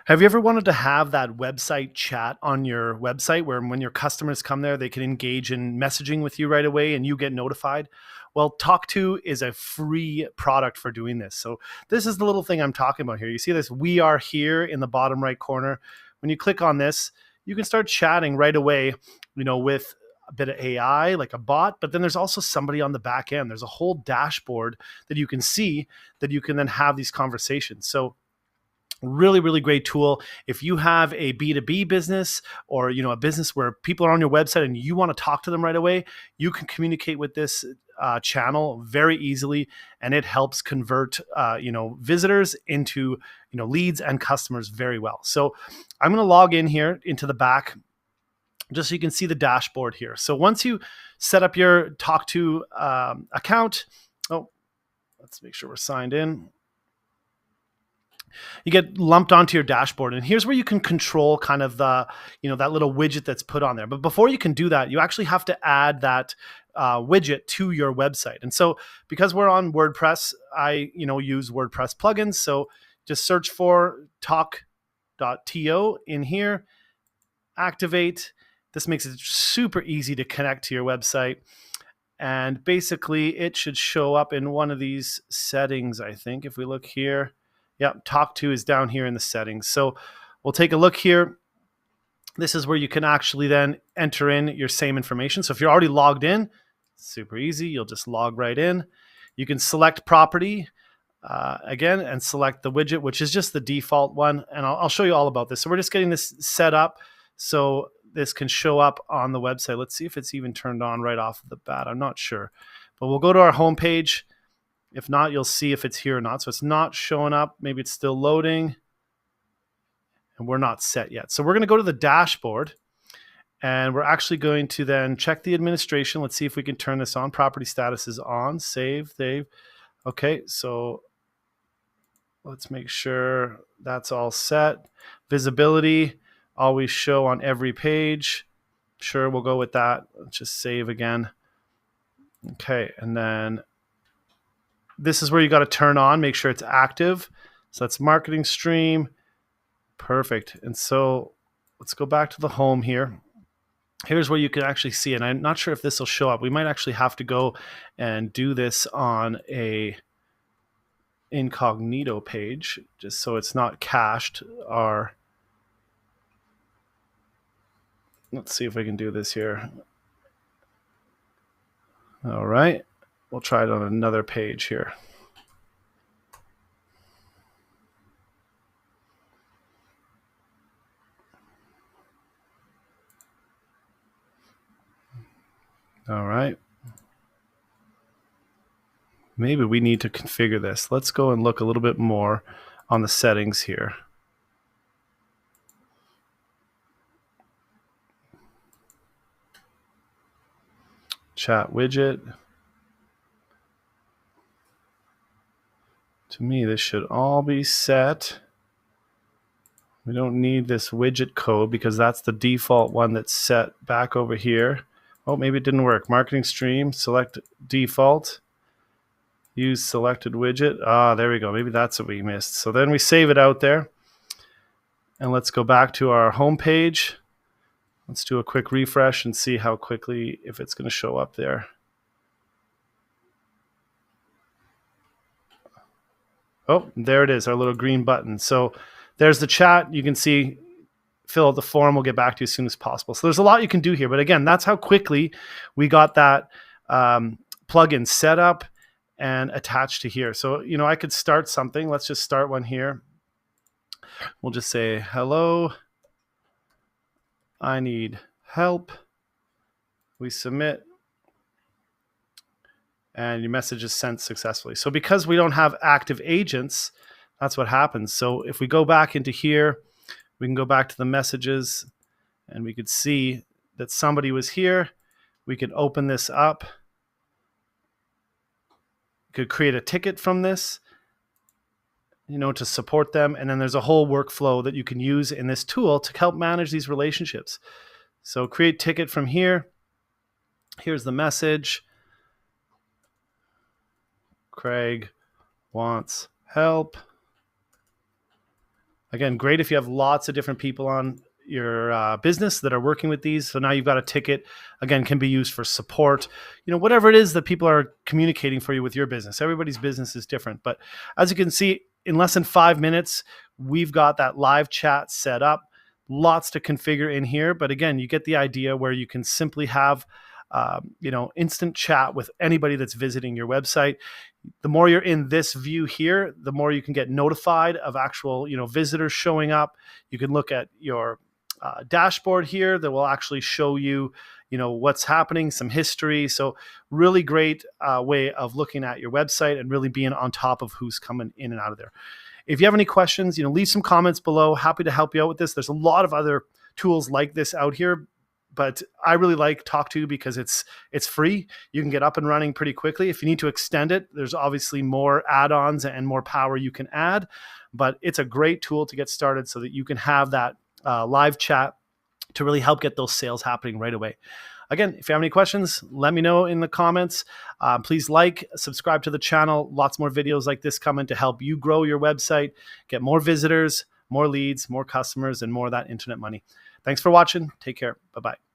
Have you ever wanted to have that website chat on your website where when your customers come there, they can engage in messaging with you right away and you get notified? Well, Talk.to is a free product for doing this. So this is the little thing I'm talking about here. You see this "We are here" in the bottom right corner. When you click on this, you can start chatting right away, with a bit of AI, like a bot, but then there's also somebody on the back end. There's a whole dashboard that you can see that you can then have these conversations. So really, really great tool. If you have a B2B business or a business where people are on your website and you want to talk to them right away, you can communicate with this channel very easily, and it helps convert visitors into leads and customers very well. So I'm going to log in here into the back just so you can see the dashboard here. So once you set up your Talk.to account, let's make sure we're signed in. You get lumped onto your dashboard, and here's where you can control kind of the that little widget that's put on there. But before you can do that, you actually have to add that widget to your website. And so because we're on WordPress, I use WordPress plugins. So just search for Tawk.to in here, activate. This makes it super easy to connect to your website. And basically it should show up in one of these settings, I think. If we look here, yep, Talk.to is down here in the settings. So we'll take a look here. This is where you can actually then enter in your same information. So if you're already logged in, super easy. You'll just log right in. You can select property again and select the widget, which is just the default one. And I'll show you all about this. So we're just getting this set up so this can show up on the website. Let's see if it's even turned on right off the bat. I'm not sure, but we'll go to our home page. If not, you'll see if it's here or not. So it's not showing up. Maybe it's still loading. And we're not set yet. So we're going to go to the dashboard. And we're actually going to then check the administration. Let's see if we can turn this on. Property status is on. Save. Okay, so let's make sure that's all set. Visibility, always show on every page. Sure, we'll go with that. Let's just save again. Okay, and then this is where you got to turn on, make sure it's active. So that's marketing stream. Perfect. And so let's go back to the home here. Here's where you can actually see it. I'm not sure if this will show up. We might actually have to go and do this on a incognito page, just so it's not cached. Let's see if we can do this here. All right. We'll try it on another page here. All right. Maybe we need to configure this. Let's go and look a little bit more on the settings here. Chat widget. To me, this should all be set. We don't need this widget code because that's the default one that's set back over here. Oh, maybe it didn't work. Marketing stream, select default. Use selected widget. There we go. Maybe that's what we missed. So then we save it out there. And let's go back to our home page. Let's do a quick refresh and see how quickly, if it's going to show up there. Oh, there it is, our little green button. So there's the chat. You can see, fill out the form. We'll get back to you as soon as possible. So there's a lot you can do here. But again, that's how quickly we got that plugin set up and attached to here. So, I could start something. Let's just start one here. We'll just say, hello, I need help. We submit. And your message is sent successfully. So because we don't have active agents, that's what happens. So if we go back into here, we can go back to the messages and we could see that somebody was here. We could open this up. We could create a ticket from this, to support them. And then there's a whole workflow that you can use in this tool to help manage these relationships. So create ticket from here. Here's the message. Craig wants help. Again, great if you have lots of different people on your business that are working with these. So now you've got a ticket, again, can be used for support, whatever it is that people are communicating for you with your business. Everybody's business is different. But as you can see, in less than 5 minutes, we've got that live chat set up. Lots to configure in here. But again, you get the idea where you can simply have instant chat with anybody that's visiting your website. The more you're in this view here, the more you can get notified of actual, visitors showing up. You can look at your dashboard here that will actually show you, what's happening, some history. So really great way of looking at your website and really being on top of who's coming in and out of there. If you have any questions, leave some comments below. Happy to help you out with this. There's a lot of other tools like this out here, but I really like Tawk.to because it's free. You can get up and running pretty quickly. If you need to extend it, there's obviously more add-ons and more power you can add, but it's a great tool to get started so that you can have that live chat to really help get those sales happening right away. Again, if you have any questions, let me know in the comments. Please subscribe to the channel. Lots more videos like this coming to help you grow your website, get more visitors, more leads, more customers, and more of that internet money. Thanks for watching. Take care. Bye-bye.